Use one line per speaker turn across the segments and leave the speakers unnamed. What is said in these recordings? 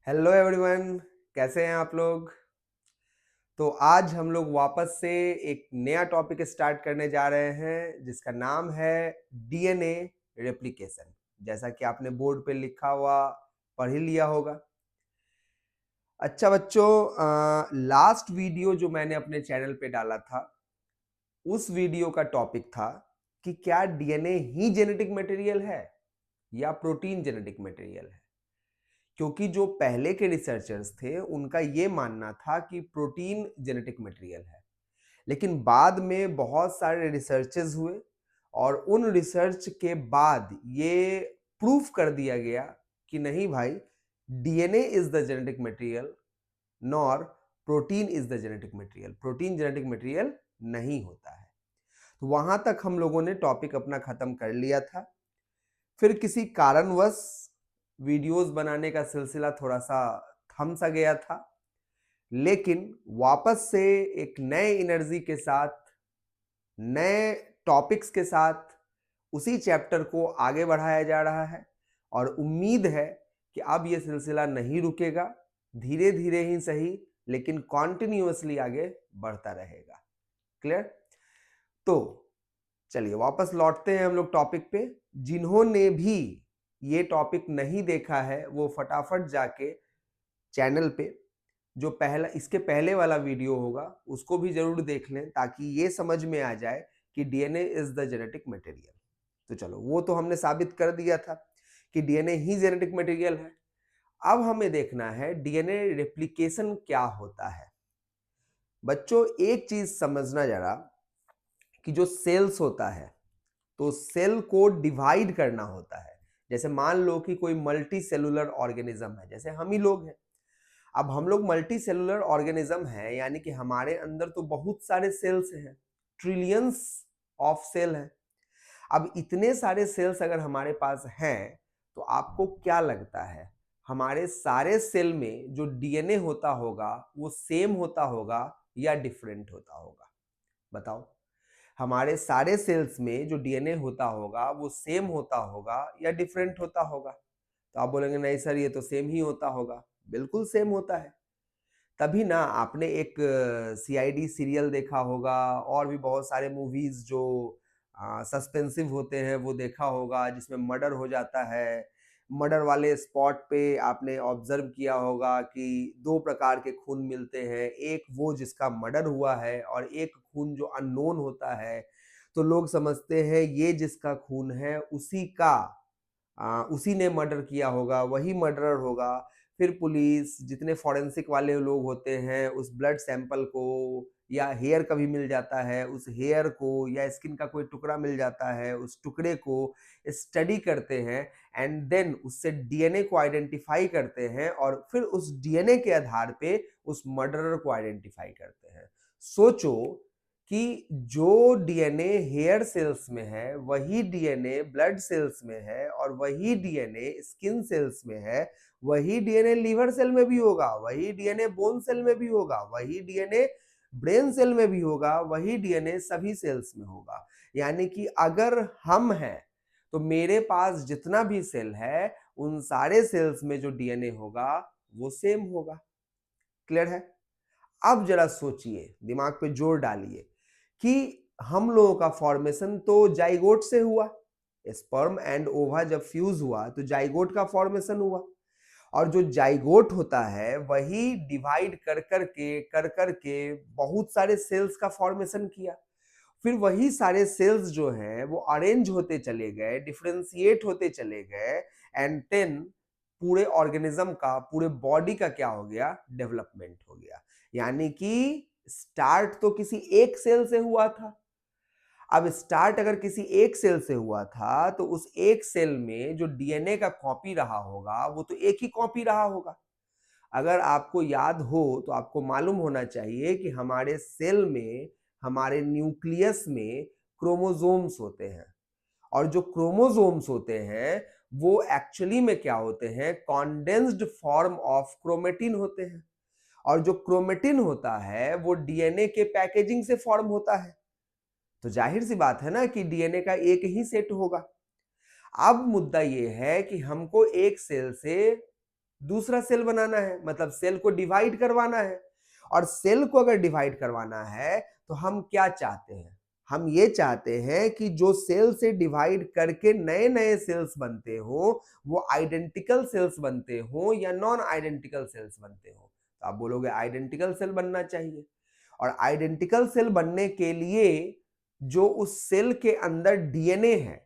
Hello everyone, कैसे हैं आप लोग। तो आज हम लोग वापस से एक नया टॉपिक स्टार्ट करने जा रहे हैं जिसका नाम है डीएनए रेप्लिकेशन। जैसा कि आपने बोर्ड पे लिखा हुआ पढ़ ही लिया होगा। अच्छा बच्चों, लास्ट वीडियो जो मैंने अपने चैनल पे डाला था उस वीडियो का टॉपिक था कि क्या डीएनए ही जेनेटिक मटेरियल है या प्रोटीन जेनेटिक मटेरियल है। क्योंकि जो पहले के रिसर्चर्स थे उनका ये मानना था कि प्रोटीन जेनेटिक मटेरियल है, लेकिन बाद में बहुत सारे रिसर्चेस हुए और उन रिसर्च के बाद ये प्रूफ कर दिया गया कि नहीं भाई, DNA is the genetic material nor protein is the genetic material. Protein genetic material नहीं होता है। तो वहां तक हम लोगों ने टॉपिक अपना खत्म कर लिया था। फिर किसी कारणवश वीडियोस बनाने का सिलसिला थोड़ा सा थम सा गया था, लेकिन वापस से एक नए एनर्जी के साथ, नए टॉपिक्स के साथ उसी चैप्टर को आगे बढ़ाया जा रहा है और उम्मीद है कि अब ये सिलसिला नहीं रुकेगा। धीरे धीरे ही सही, लेकिन कॉन्टिन्यूअसली आगे बढ़ता रहेगा। क्लियर? तो चलिए वापस लौटते हैं हम लोग टॉपिक पे। जिन्होंने भी ये टॉपिक नहीं देखा है वो फटाफट जाके चैनल पे जो पहला इसके पहले वाला वीडियो होगा उसको भी जरूर देख लें, ताकि ये समझ में आ जाए कि DNA is the genetic material. तो चलो, वो तो हमने साबित कर दिया था कि डीएनए ही जेनेटिक मटेरियल है। अब हमें देखना है डीएनए रेप्लिकेशन क्या होता है। बच्चों, एक चीज समझना जरा कि जो सेल्स होता है तो सेल को डिवाइड करना होता है। जैसे मान लो कि कोई मल्टी सेलुलर ऑर्गेनिज्म है, जैसे हम ही लोग हैं। अब हम लोग मल्टी सेलुलर ऑर्गेनिज्म हैं, यानी कि हमारे अंदर तो बहुत सारे सेल्स हैं, ट्रिलियंस ऑफ सेल हैं। अब इतने सारे सेल्स अगर हमारे पास हैं तो आपको क्या लगता है, हमारे सारे सेल में जो डीएनए होता होगा वो सेम होता होगा या डिफरेंट होता होगा? बताओ। हमारे सारे सेल्स में जो डीएनए होता होगा वो सेम होता होगा या डिफरेंट होता होगा? तो आप बोलेंगे नहीं सर, ये तो सेम ही होता होगा। बिल्कुल सेम होता है। तभी ना आपने एक सीआईडी सीरियल देखा होगा और भी बहुत सारे मूवीज जो सस्पेंसिव होते हैं वो देखा होगा, जिसमें मर्डर हो जाता है। मर्डर वाले स्पॉट पे आपने ऑब्जर्व किया होगा कि दो प्रकार के खून मिलते हैं, एक वो जिसका मर्डर हुआ है और एक खून जो अननोन होता है। तो लोग समझते हैं ये जिसका खून है उसी का उसी ने मर्डर किया होगा, वही मर्डरर होगा। फिर पुलिस, जितने फॉरेंसिक वाले लोग होते हैं, उस ब्लड सैंपल को या हेयर कभी मिल जाता है, उस हेयर को या स्किन का कोई टुकड़ा मिल जाता है, उस टुकड़े को स्टडी करते हैं एंड देन उससे डीएनए को आइडेंटिफाई करते हैं और फिर उस डीएनए के आधार पे उस मर्डरर को आइडेंटिफाई करते हैं। सोचो कि जो डीएनए हेयर सेल्स में है वही डीएनए ब्लड सेल्स में है और वही डीएनए स्किन सेल्स में है, वही डीएनए लीवर सेल में भी होगा, वही डीएनए बोन सेल में भी होगा, वही डीएनए ब्रेन सेल में भी होगा, वही डीएनए सभी सेल्स में होगा। यानी कि अगर हम हैं तो मेरे पास जितना भी सेल है उन सारे सेल्स में जो डीएनए होगा वो सेम होगा। क्लियर है? अब जरा सोचिए, दिमाग पे जोर डालिए कि हम लोगों का फॉर्मेशन तो जाइगोट से हुआ। स्पर्म एंड ओवा जब फ्यूज हुआ तो जाइगोट का फॉर्मेशन हुआ, और जो जाइगोट होता है वही डिवाइड कर कर के बहुत सारे सेल्स का फॉर्मेशन किया। फिर वही सारे सेल्स जो हैं वो अरेंज होते चले गए, डिफरेंशिएट होते चले गए एंड देन पूरे ऑर्गेनिज्म का, पूरे बॉडी का क्या हो गया, डेवलपमेंट हो गया। यानी कि स्टार्ट तो किसी एक सेल से हुआ था। अब स्टार्ट अगर किसी एक सेल से हुआ था तो उस एक सेल में जो डीएनए का कॉपी रहा होगा वो तो एक ही कॉपी रहा होगा। अगर आपको याद हो तो आपको मालूम होना चाहिए कि हमारे सेल में, हमारे न्यूक्लियस में क्रोमोसोम्स होते हैं, और जो क्रोमोसोम्स होते हैं वो एक्चुअली में क्या होते हैं, कॉन्डेंस्ड फॉर्म ऑफ क्रोमेटिन होते हैं। और जो क्रोमेटिन होता है वो डीएनए के पैकेजिंग से फॉर्म होता है। तो जाहिर सी बात है ना कि डीएनए का एक ही सेट होगा। अब मुद्दा ये है कि हमको एक सेल से दूसरा सेल बनाना है, मतलब सेल को डिवाइड करवाना है। और सेल को अगर डिवाइड करवाना है तो हम क्या चाहते हैं? हम ये चाहते हैं कि जो सेल से डिवाइड करके नए नए सेल्स बनते हो वो आइडेंटिकल सेल्स बनते हो या नॉन आइडेंटिकल सेल्स बनते हो। तो आप बोलोगे आइडेंटिकल सेल बनना चाहिए। और आइडेंटिकल सेल बनने के लिए जो उस सेल के अंदर डीएनए है,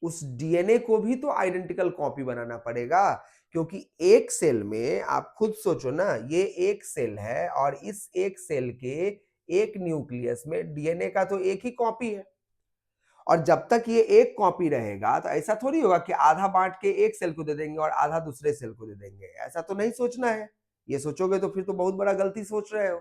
उस डीएनए को भी तो आइडेंटिकल कॉपी बनाना पड़ेगा। क्योंकि एक सेल में आप खुद सोचो ना, ये एक सेल है और इस एक सेल के एक न्यूक्लियस में डीएनए का तो एक ही कॉपी है। और जब तक ये एक कॉपी रहेगा तो ऐसा थोड़ी होगा कि आधा बांट के एक सेल को दे देंगे और आधा दूसरे सेल को दे देंगे। ऐसा तो नहीं सोचना है। ये सोचोगे तो फिर तो बहुत बड़ा गलती सोच रहे हो।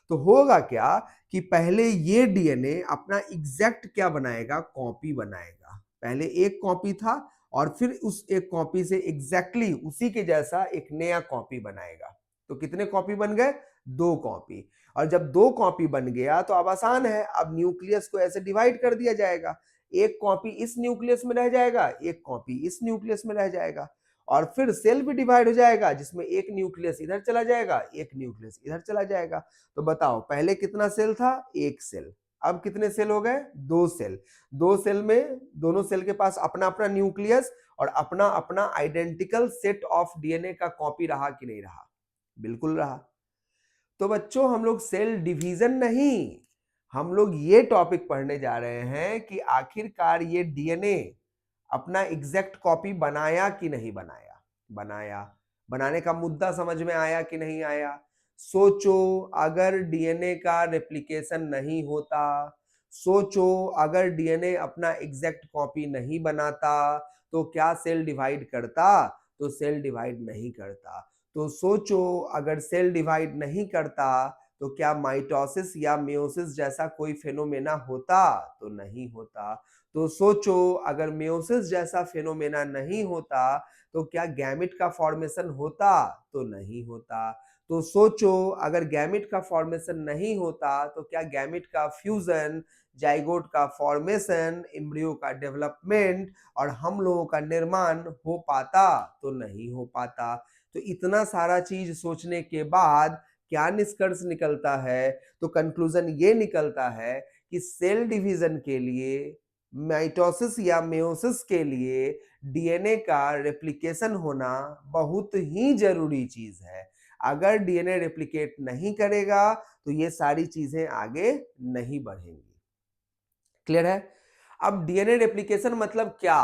तो होगा क्या कि पहले ये डीएनए अपना एग्जैक्ट क्या बनाएगा? कॉपी बनाएगा। पहले एक कॉपी था और फिर उस एक कॉपी से एग्जैक्टली उसी के जैसा एक नया कॉपी बनाएगा। तो कितने कॉपी बन गए? 2 कॉपी। और जब 2 कॉपी बन गया तो अब आसान है, अब न्यूक्लियस को ऐसे डिवाइड कर दिया जाएगा। एक कॉपी इस न्यूक्लियस में रह जाएगा, एक कॉपी इस न्यूक्लियस में रह जाएगा। और फिर सेल भी डिवाइड हो जाएगा जिसमें एक न्यूक्लियस इधर चला जाएगा, एक न्यूक्लियस इधर चला जाएगा। तो बताओ पहले कितना सेल था? एक सेल। अब कितने सेल हो गए? 2 सेल। 2 सेल में दोनों सेल के पास अपना अपना न्यूक्लियस और अपना अपना आइडेंटिकल सेट ऑफ डीएनए का कॉपी रहा कि नहीं रहा? बिल्कुल रहा। तो बच्चों हम लोग सेल डिवीजन नहीं, हम लोग ये टॉपिक पढ़ने जा रहे हैं कि आखिरकार ये डीएनए अपना एग्जैक्ट कॉपी बनाया कि नहीं बनाया। बनाया। बनाने का मुद्दा समझ में आया कि नहीं आया? सोचो अगर डीएनए का रेप्लिकेशन नहीं होता, सोचो अगर डीएनए अपना एग्जैक्ट कॉपी नहीं बनाता तो क्या सेल डिवाइड करता? तो सेल डिवाइड नहीं करता। तो सोचो अगर सेल डिवाइड नहीं करता तो क्या माइटोसिस या मेयोसिस जैसा कोई फेनोमेना होता? तो नहीं होता। तो सोचो अगर मेयोसिस जैसा फेनोमेना नहीं होता तो क्या गैमेट का फॉर्मेशन होता? तो नहीं होता। तो सोचो अगर गैमेट का फॉर्मेशन नहीं होता तो क्या गैमेट का फ्यूजन, जाइगोट का फॉर्मेशन, एम्ब्रियो का डेवलपमेंट और हम लोगों का निर्माण हो पाता? तो नहीं हो पाता। तो इतना सारा चीज सोचने के बाद क्या निष्कर्ष निकलता है? तो कंक्लूजन ये निकलता है कि सेल डिवीजन के लिए, माइटोसिस या मेयोसिस के लिए डीएनए का रेप्लिकेशन होना बहुत ही जरूरी चीज है। अगर डीएनए रेप्लिकेट नहीं करेगा तो ये सारी चीजें आगे नहीं बढ़ेंगी। क्लियर है? अब डीएनए रेप्लिकेशन मतलब क्या?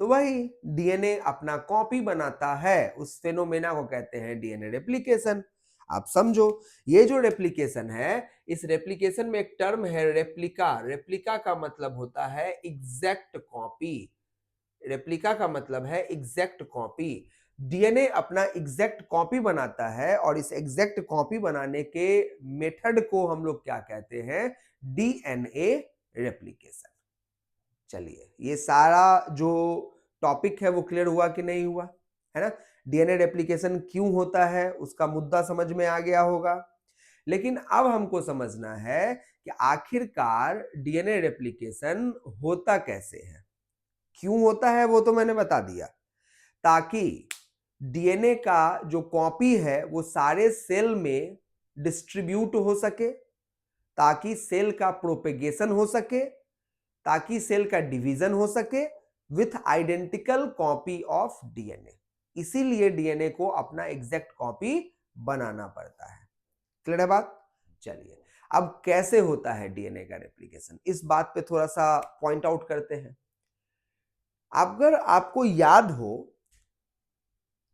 तो वही डीएनए अपना कॉपी बनाता है, उस फेनोमेना को कहते हैं डीएनए रेप्लिकेशन। आप समझो ये जो रेप्लिकेशन है, इस रेप्लिकेशन में एक टर्म है रेप्लिका। रेप्लिका का मतलब होता है एग्जैक्ट कॉपी। रेप्लिका का मतलब है एग्जैक्ट कॉपी। डीएनए अपना एग्जैक्ट कॉपी बनाता है और इस एग्जैक्ट कॉपी बनाने के मेथड को हम लोग क्या कहते हैं? DNA replication. चलिए ये सारा जो टॉपिक है वो क्लियर हुआ कि नहीं हुआ? है ना? डीएनए रेप्लिकेशन क्यों होता है उसका मुद्दा समझ में आ गया होगा। लेकिन अब हमको समझना है कि आखिरकार डीएनए रेप्लिकेशन होता कैसे है। क्यों होता है वो तो मैंने बता दिया, ताकि डीएनए का जो कॉपी है वो सारे सेल में डिस्ट्रीब्यूट हो सके, ताकि सेल का प्रोपेगेशन हो सके, ताकि सेल का डिवीजन हो सके with identical copy of DNA. इसीलिए डीएनए को अपना एग्जैक्ट कॉपी बनाना पड़ता है। क्लियर है बात? चलिए अब कैसे होता है डीएनए का रेप्लिकेशन, इस बात पे थोड़ा सा पॉइंट आउट करते हैं। अगर आपको याद हो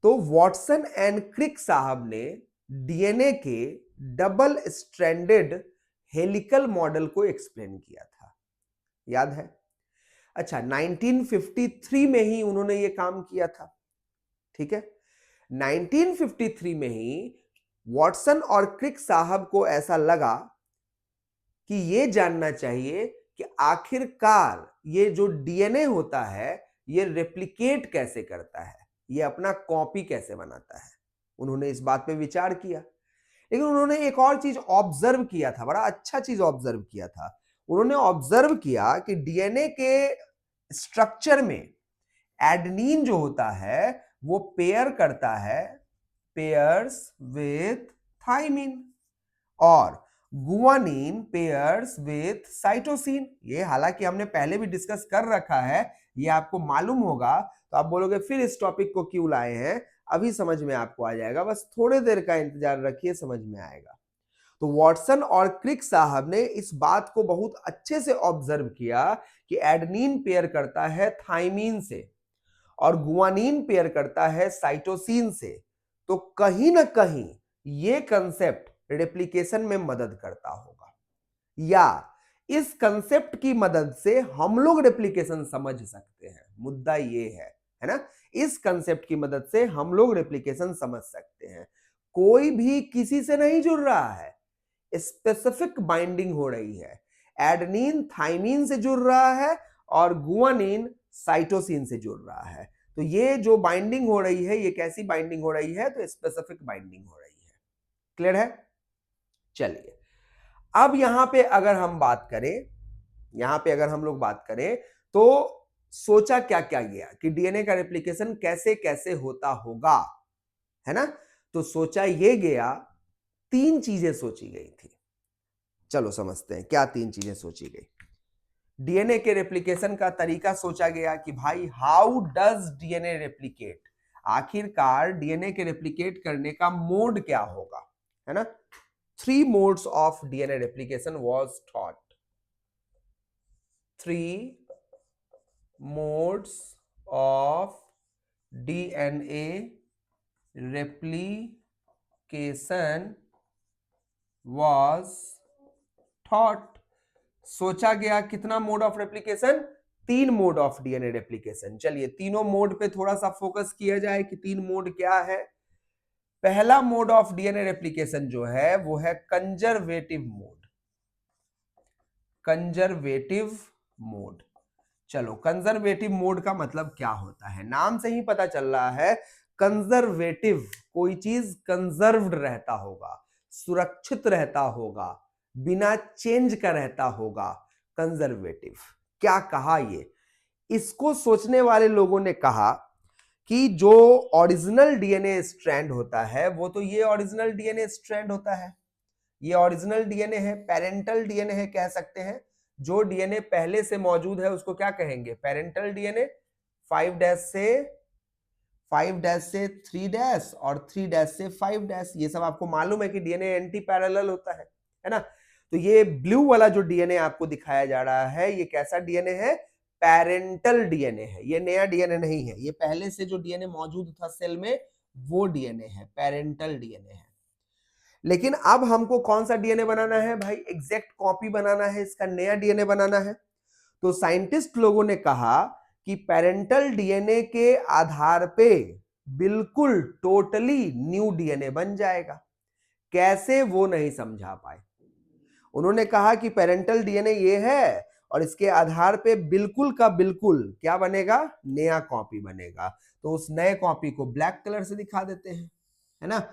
तो वॉटसन एंड क्रिक साहब ने डीएनए के डबल स्ट्रैंडेड हेलिकल मॉडल को एक्सप्लेन किया था। याद है? अच्छा, 1953 में ही उन्होंने ये काम किया था। ठीक है? 1953 में ही वॉटसन और क्रिक साहब को ऐसा लगा कि ये जानना चाहिए कि आखिरकार ये जो डीएनए होता है ये रेप्लिकेट कैसे करता है, ये अपना कॉपी कैसे बनाता है। उन्होंने इस बात पे विचार किया, लेकिन उन्होंने एक और चीज ऑब्जर्व किया था, बड़ा अच्छा चीज ऑब्जर्व किया था। उन्होंने ऑब्जर्व किया कि डीएनए के स्ट्रक्चर में एडेनिन जो होता है वो पेयर करता है पेयर्स विथ थाइमिन और गुआनिन पेयर्स विथ साइटोसिन। ये हालांकि हमने पहले भी डिस्कस कर रखा है, ये आपको मालूम होगा, तो आप बोलोगे फिर इस टॉपिक को क्यों लाए हैं। अभी समझ में आपको आ जाएगा, बस थोड़े देर का इंतजार रखिए, समझ में आएगा। तो वॉटसन और क्रिक साहब ने इस बात को बहुत अच्छे से ऑब्जर्व किया कि एडेनिन पेयर करता है थाइमीन से और गुआनिन पेयर करता है साइटोसिन से, तो कहीं ना कहीं ये कंसेप्ट रेप्लिकेशन में मदद करता होगा, या इस कंसेप्ट की मदद से हम लोग रेप्लिकेशन समझ सकते हैं। मुद्दा ये है ना, इस कंसेप्ट की मदद से हम लोग रेप्लिकेशन समझ सकते हैं। कोई भी किसी से नहीं जुड़ रहा है, स्पेसिफिक बाइंडिंग हो रही है। एडेनिन थाइमीन से जुड़ रहा है और गुआनिन साइटोसिन से जुड़ रहा है। तो ये जो बाइंडिंग हो रही है, ये कैसी बाइंडिंग हो रही है, तो स्पेसिफिक बाइंडिंग हो रही है। क्लियर है? चलिए, अब यहां पे अगर हम बात करें, यहां पे अगर हम लोग बात करें तो सोचा क्या क्या गया कि डीएनए का रेप्लिकेशन कैसे कैसे होता होगा, है ना। तो सोचा ये गया, तीन चीजें सोची गई थी। चलो समझते हैं क्या तीन चीजें सोची गई। डीएनए के रेप्लिकेशन का तरीका सोचा गया कि भाई हाउ डज डीएनए रेप्लिकेट, आखिरकार डीएनए के रेप्लिकेट करने का मोड क्या होगा, है ना। 3 modes of DNA replication was taught. 3 modes of DNA replication was taught. सोचा गया कितना mode of replication, 3 mode of DNA replication. चलिए तीनों मोड पे थोड़ा सा फोकस किया जाए कि 3 मोड क्या है। पहला मोड ऑफ डीएनए रेप्लिकेशन जो है वो है कंजर्वेटिव मोड। कंजर्वेटिव मोड, चलो कंजर्वेटिव मोड का मतलब क्या होता है, नाम से ही पता चल रहा है कंजर्वेटिव, कोई चीज कंजर्व्ड रहता होगा, सुरक्षित रहता होगा, बिना चेंज का रहता होगा, कंजर्वेटिव। क्या कहा ये, इसको सोचने वाले लोगों ने कहा कि जो ओरिजिनल डीएनए स्ट्रैंड होता है वो तो ये ओरिजिनल डीएनए स्ट्रैंड होता है, ये ओरिजिनल डीएनए है, पेरेंटल डीएनए है कह सकते हैं। जो डीएनए पहले से मौजूद है उसको क्या कहेंगे, पेरेंटल डीएनए। 5' से 3' और 3' से 5', ये सब आपको मालूम है कि डीएनए एंटी पैरेलल होता है ना। तो ये ब्लू वाला जो डीएनए आपको दिखाया जा रहा है, ये कैसा डीएनए है, पेरेंटल डीएनए है। ये नया डीएनए नहीं है, ये पहले से जो डीएनए मौजूद था सेल में वो डीएनए है, पेरेंटल डीएनए है। लेकिन अब हमको कौन सा डीएनए बनाना है भाई, एग्जैक्ट कॉपी बनाना है, इसका नया डीएनए बनाना है। तो साइंटिस्ट लोगों ने कहा कि पेरेंटल डीएनए के आधार पे बिल्कुल टोटली न्यू डीएनए बन जाएगा। कैसे वो नहीं समझा पाए। उन्होंने कहा कि पेरेंटल डीएनए ये है और इसके आधार पे बिल्कुल का बिल्कुल क्या बनेगा, नया कॉपी बनेगा। तो उस नए कॉपी को ब्लैक कलर से दिखा देते हैं, है ना,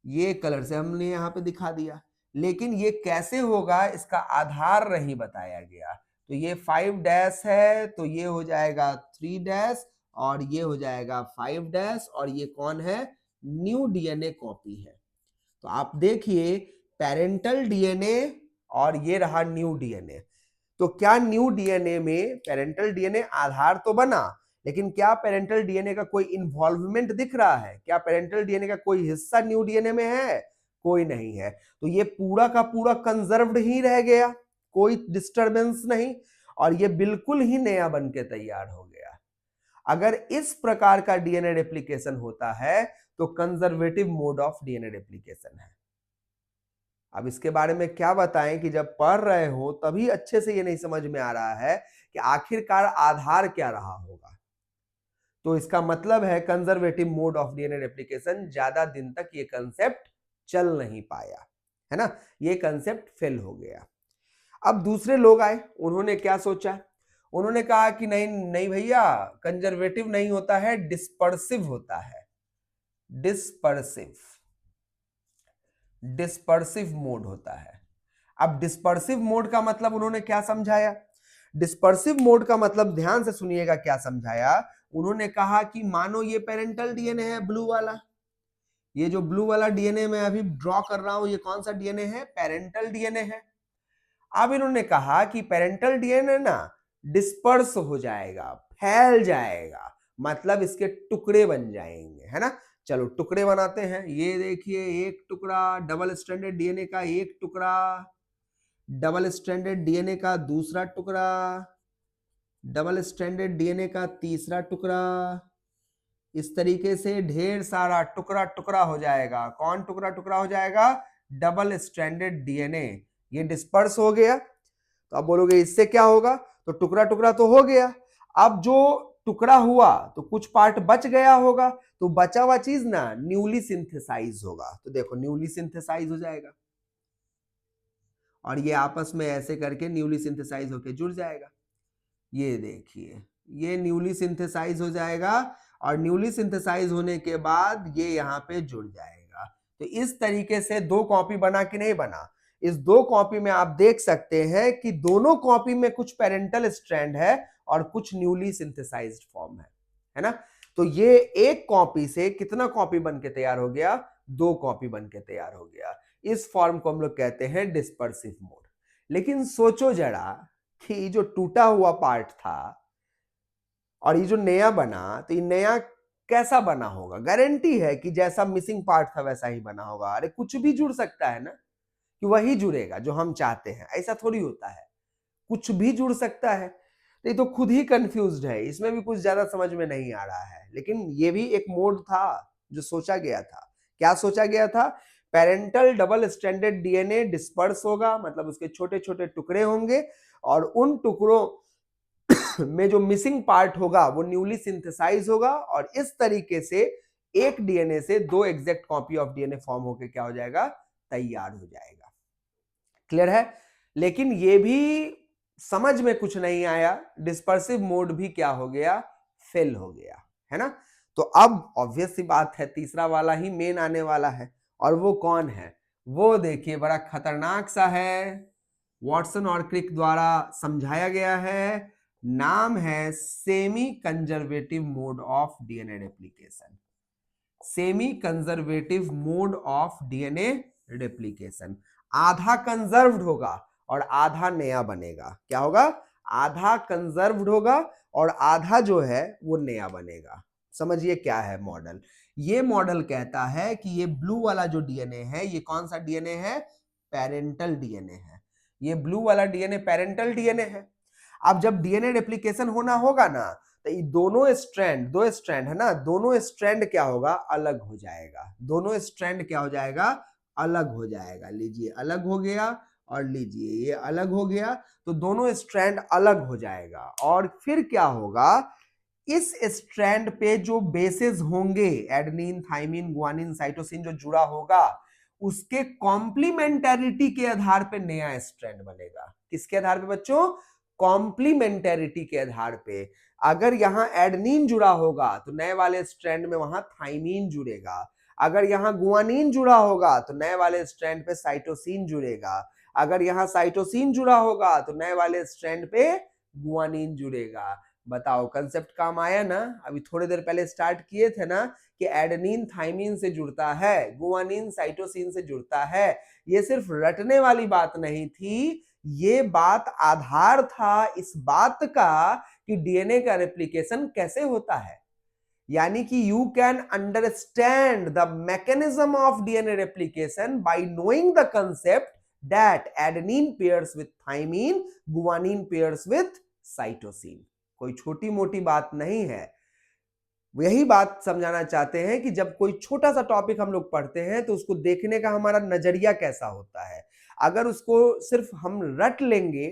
ये कलर से हमने यहां पे दिखा दिया। लेकिन ये कैसे होगा इसका आधार नहीं बताया गया। तो ये 5' है तो ये हो जाएगा 3' और ये हो जाएगा 5' और ये कौन है, न्यू डीएनए कॉपी है। तो आप देखिए पेरेंटल डीएनए और ये रहा न्यू डीएनए। तो क्या न्यू डीएनए में पेरेंटल डीएनए आधार तो बना, लेकिन क्या पेरेंटल डीएनए का कोई इन्वॉल्वमेंट दिख रहा है, क्या पेरेंटल डीएनए का कोई हिस्सा न्यू डीएनए में है, कोई नहीं है। तो ये पूरा का पूरा कंजर्व्ड ही रह गया, कोई डिस्टरबेंस नहीं, और ये बिल्कुल ही नया बन के तैयार हो गया। अगर इस प्रकार का डीएनए रेप्लिकेशन होता है तो conservative mode of DNA replication है। अब इसके बारे में क्या बताएं कि जब पढ़ रहे हो तभी अच्छे से ये नहीं समझ में आ रहा है कि आखिरकार आधार क्या रहा होगा। तो इसका मतलब है conservative mode of DNA replication ज्यादा दिन तक ये कंसेप्ट चल नहीं पाया, है ना, ये कंसेप्ट फेल हो गया। अब दूसरे लोग आए, उन्होंने क्या सोचा, उन्होंने कहा कि नहीं नहीं भैया, कंजर्वेटिव नहीं होता है, डिस्पर्सिव होता है। डिस्पर्सिव मोड होता है। अब डिस्पर्सिव मोड का मतलब उन्होंने क्या समझाया, डिस्पर्सिव मोड का मतलब ध्यान से सुनिएगा क्या समझाया। उन्होंने कहा कि मानो ये पेरेंटल डीएनए है ब्लू वाला, ये जो ब्लू वाला डीएनए मैं अभी ड्रॉ कर रहा हूं, ये कौन सा डीएनए है? पेरेंटल डीएनए है। अब इन्होंने कहा कि पेरेंटल डीएनए ना डिस्पर्स हो जाएगा, फैल जाएगा, मतलब इसके टुकड़े बन जाएंगे, है ना। चलो टुकड़े बनाते हैं। ये देखिए, एक टुकड़ा डबल स्ट्रैंडेड डीएनए का, एक टुकड़ा डबल स्ट्रैंडेड डीएनए का, दूसरा टुकड़ा डबल स्ट्रैंडेड डीएनए का, तीसरा टुकड़ा। इस तरीके से ढेर सारा टुकड़ा टुकड़ा हो जाएगा। कौन टुकड़ा टुकड़ा हो जाएगा? Double stranded DNA. ये डिस्पर्स हो गया। तो अब बोलोगे इससे क्या होगा? तो टुकड़ा टुकड़ा तो हो गया, अब जो टुकड़ा हुआ तो कुछ पार्ट बच गया होगा, तो बचा हुआ चीज ना न्यूली सिंथेसाइज होगा। तो देखो न्यूली सिंथेसाइज हो जाएगा, और ये आपस में ऐसे करके न्यूली सिंथेसाइज होके जुड़ जाएगा। ये देखिए, ये न्यूली सिंथेसाइज हो जाएगा, और न्यूली सिंथेसाइज होने के बाद ये यहाँ पे जुड़ जाएगा। तो इस तरीके से दो कॉपी बना कि नहीं बना? इस दो कॉपी में आप देख सकते हैं कि दोनों कॉपी में कुछ पेरेंटल स्ट्रैंड है और कुछ न्यूली सिंथेसाइज्ड फॉर्म है ना। तो ये एक कॉपी से कितना कॉपी बन के तैयार हो गया? दो कॉपी बन के तैयार हो गया। इस फॉर्म को हम लोग कहते हैं डिस्पर्सिव मोड। लेकिन सोचो जरा कि जो टूटा हुआ पार्ट था और ये जो नया बना, तो ये नया कैसा बना होगा? गारंटी है कि जैसा मिसिंग पार्ट था वैसा ही बना होगा। अरे कुछ भी जुड़ सकता है ना, कि वही जुड़ेगा जो हम चाहते हैं, ऐसा थोड़ी होता है। कुछ भी जुड़ सकता है। तो ये तो खुद ही कंफ्यूज्ड है, इसमें भी कुछ ज्यादा समझ में नहीं आ रहा है। लेकिन ये भी एक मोड था जो सोचा गया था। क्या सोचा गया था? Parental double stranded DNA disperse होगा, मतलब उसके छोटे छोटे टुकड़े होंगे, और उन टुकड़ों में जो मिसिंग पार्ट होगा वो न्यूली सिंथेसाइज होगा, और इस तरीके से एक डीएनए से दो exact copy of DNA form होकर क्या हो जाएगा? तैयार हो जाएगा। क्लियर है? लेकिन ये भी समझ में कुछ नहीं आया, डिस्पर्सिव मोड भी क्या हो गया? फेल हो गया, है ना। तो अब ऑब्वियस सी बात है, तीसरा वाला ही मेन आने वाला है। और वो कौन है? वो देखिए बड़ा खतरनाक सा है, वॉटसन और क्रिक द्वारा समझाया गया है। नाम है semi conservative mode of DNA replication. Semi conservative mode of DNA replication. आधा कंजर्व्ड होगा और आधा नया बनेगा। क्या होगा? आधा कंजर्व्ड होगा और आधा जो है वो नया बनेगा। समझिए क्या है मॉडल। ये मॉडल कहता है कि ये ब्लू वाला जो डीएनए है, ये कौन सा डीएनए है? पेरेंटल डीएनए है। ये ब्लू वाला डीएनए पेरेंटल डीएनए है। अब जब डीएनए रेप्लिकेशन होना होगा ना, तो ये दोनों स्ट्रैंड, दो स्ट्रैंड है ना, दोनों स्ट्रैंड क्या होगा? अलग हो जाएगा। दोनों स्ट्रैंड क्या हो जाएगा? अलग हो जाएगा। लीजिए अलग हो गया, और लीजिए ये अलग हो गया। तो दोनों स्ट्रैंड अलग हो जाएगा, और फिर क्या होगा? इस स्ट्रैंड पे जो बेसेस होंगे, एडेनिन, थाइमिन, गुआनिन, साइटोसिन जो जुड़ा होगा, उसके कॉम्प्लीमेंटरिटी के आधार पे नया स्ट्रैंड बनेगा। किसके आधार पे बच्चों? कॉम्प्लीमेंटरिटी के आधार पे। अगर यहां एडेनिन जुड़ा होगा तो नए वाले स्ट्रैंड में वहां थाइमिन जुड़ेगा। अगर यहां गुआनिन जुड़ा होगा तो नए वाले स्ट्रैंड पे साइटोसिन जुड़ेगा। अगर यहां साइटोसिन जुड़ा होगा तो नए वाले स्ट्रैंड पे गुआनिन जुड़ेगा। बताओ कंसेप्ट काम आया ना? अभी थोड़ी देर पहले स्टार्ट किए थे ना कि एडेनिन थाइमिन से जुड़ता है, गुआनिन साइटोसिन से जुड़ता है। ये सिर्फ रटने वाली बात नहीं थी, ये बात आधार था इस बात का कि डीएनए का रेप्लिकेशन कैसे होता है। यानी कि you can understand the mechanism of DNA replication bye knowing the concept that adenine pairs with thymine, guanine pairs with cytosine. कोई छोटी मोटी बात नहीं है। यही बात समझाना चाहते हैं कि जब कोई छोटा सा टॉपिक हम लोग पढ़ते हैं तो उसको देखने का हमारा नजरिया कैसा होता है। अगर उसको सिर्फ हम रट लेंगे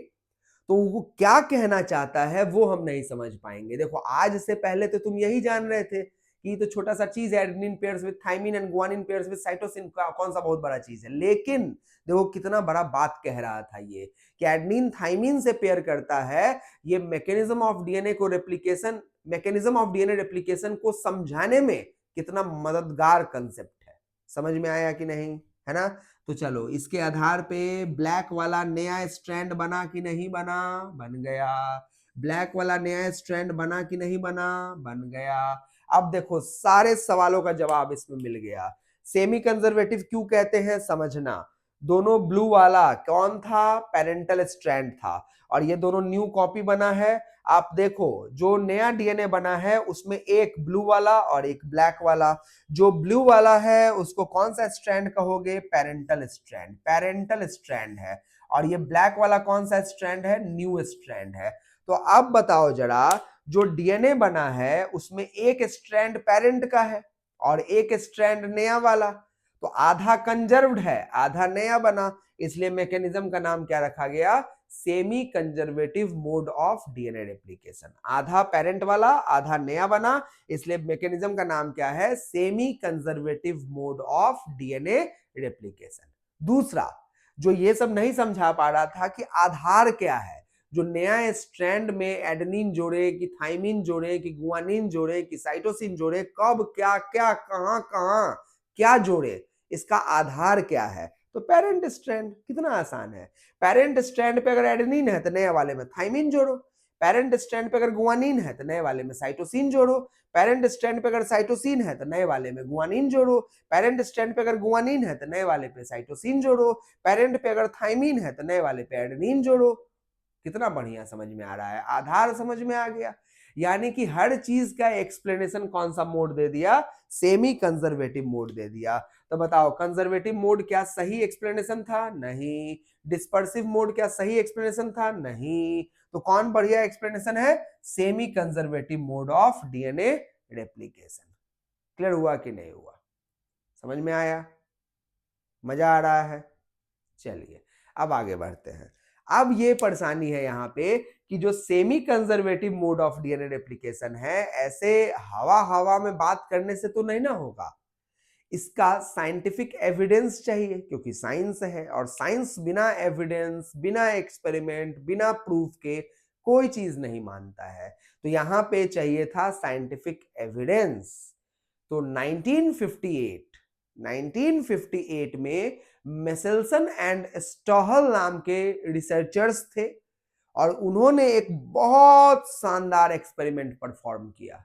तो वो क्या कहना चाहता है वो हम नहीं समझ पाएंगे। देखो आज से पहले तो तुम यही जान रहे थे कि तो छोटा सा चीज है, adenine pairs with thymine and guanine pairs with cytosine, का कौन सा बहुत बड़ा चीज है। लेकिन देखो कितना बड़ा बात कह रहा था ये, कि एडेनिन थाइमिन से पेयर करता है। ये मैकेनिज्म ऑफ डीएनए को replication, mechanism of DNA replication को समझाने में कितना मददगार कंसेप्ट है। समझ में आया कि नहीं? है ना। तो चलो इसके आधार पे ब्लैक वाला नया स्ट्रैंड बना कि नहीं बना? बन गया। ब्लैक वाला नया स्ट्रैंड बना कि नहीं बना? बन गया। अब देखो सारे सवालों का जवाब इसमें मिल गया। सेमी कंजर्वेटिव क्यों कहते हैं समझना। दोनों ब्लू वाला कौन था, पेरेंटल स्ट्रैंड था, और ये दोनों न्यू कॉपी बना है। आप देखो जो नया डीएनए बना है उसमें एक ब्लू वाला और एक ब्लैक वाला। जो ब्लू वाला है उसको कौन सा स्ट्रैंड कहोगे, पेरेंटल स्ट्रैंड, पेरेंटल स्ट्रैंड है। और ये ब्लैक वाला कौन सा स्ट्रैंड है, न्यू स्ट्रैंड है। तो अब बताओ जरा, जो डीएनए बना है उसमें एक स्ट्रैंड पेरेंट का है और एक स्ट्रैंड नया वाला, तो आधा कंजर्व्ड है आधा नया बना, इसलिए मैकेनिज्म का नाम क्या रखा गया, semi conservative mode of DNA replication. आधा पेरेंट वाला आधा नया बना, इसलिए मैकेनिज्म का नाम क्या है, semi conservative mode of DNA replication. दूसरा, जो ये सब नहीं समझा पा रहा था कि आधार क्या है, जो नया स्ट्रैंड में एडेनिन जोड़े कि थाइमिन जोड़े कि गुआनिन जोड़े कि साइटोसिन जोड़े, कब क्या क्या कहां कहां क्या जोड़े, इसका आधार क्या है, तो पेरेंट स्ट्रैंड। कितना आसान है, पेरेंट स्ट्रैंड पे अगर एडेनिन है तो नए वाले में थाइमिन जोड़ो, पेरेंट स्ट्रैंड पे अगर गुआनिन है तो नए वाले में साइटोसिन जोड़ो, पेरेंट स्ट्रैंड पे अगर साइटोसिन है तो नए वाले में गुआनिन जोड़ो, पेरेंट स्ट्रैंड पे अगर गुआनिन है तो नए वाले पे साइटोसिन जोड़ो, पेरेंट पे अगर थाइमिन है तो नए वाले पे एडेनिन जोड़ो। कितना बढ़िया समझ में आ रहा है, आधार समझ में आ गया। यानी कि हर चीज का एक्सप्लेनेशन कौन सा मोड दे दिया, सेमी कंजर्वेटिव मोड दे दिया। तो बताओ कंजर्वेटिव मोड क्या सही एक्सप्लेनेशन था, नहीं। डिस्पर्सिव मोड क्या सही एक्सप्लेनेशन था, नहीं। तो कौन बढ़िया एक्सप्लेनेशन है, semi conservative mode of DNA replication. Clear हुआ कि नहीं हुआ, समझ में आया, मजा आ रहा है। चलिए अब आगे बढ़ते हैं। अब ये परेशानी है यहाँ पे कि जो semi conservative mode of DNA replication है, ऐसे हवा हवा में बात करने से तो नहीं ना होगा, इसका साइंटिफिक एविडेंस चाहिए, क्योंकि साइंस है और साइंस बिना एविडेंस बिना एक्सपेरिमेंट बिना प्रूफ के कोई चीज नहीं मानता है। तो यहां पे चाहिए था साइंटिफिक एविडेंस। तो 1958 में मेसेल्सन एंड स्टॉहल नाम के रिसर्चर्स थे और उन्होंने एक बहुत शानदार एक्सपेरिमेंट परफॉर्म किया,